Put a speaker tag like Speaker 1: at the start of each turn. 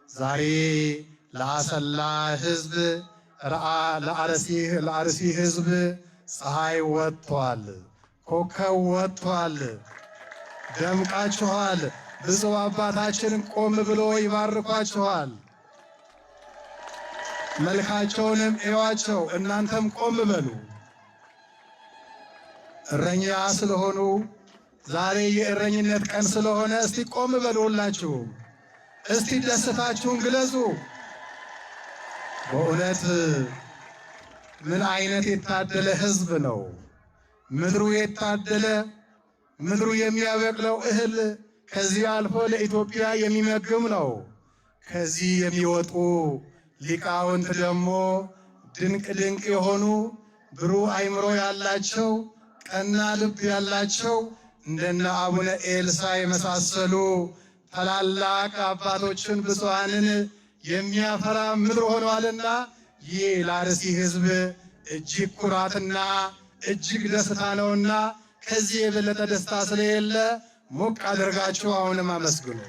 Speaker 1: ዛሬ ለአሰላ ሕዝብ ለአርሲ ሕዝብ ፀሐይ ወጥቷል፣ ኮከብ ወጥቷል፣ ደምቃችኋል። ብፁዕ አባታችን ቆም ብሎ ይባርኳችኋል። መልካቸውንም እዩዋቸው። እናንተም ቆም በሉ። እረኛ ስለሆኑ ዛሬ የእረኝነት ቀን ስለሆነ እስቲ ቆም በሉ ሁላችሁ። እስቲ ደስታችሁን ግለጹ። በእውነት ምን አይነት የታደለ ሕዝብ ነው! ምድሩ የታደለ፣ ምድሩ የሚያበቅለው እህል ከዚህ አልፎ ለኢትዮጵያ የሚመግብ ነው። ከዚህ የሚወጡ ሊቃውንት ደግሞ ድንቅ ድንቅ የሆኑ ብሩህ አእምሮ ያላቸው ቀና ልብ ያላቸው እንደነ አቡነ ኤልሳ የመሳሰሉ ታላላቅ አባቶችን ብፁዓንን የሚያፈራ ምድር ሆኗልና ይህ ለአርሲ ሕዝብ እጅግ ኩራትና እጅግ ደስታ ነውና ከዚህ የበለጠ ደስታ ስለሌለ ሞቅ አድርጋችሁ አሁንም አመስግኑ።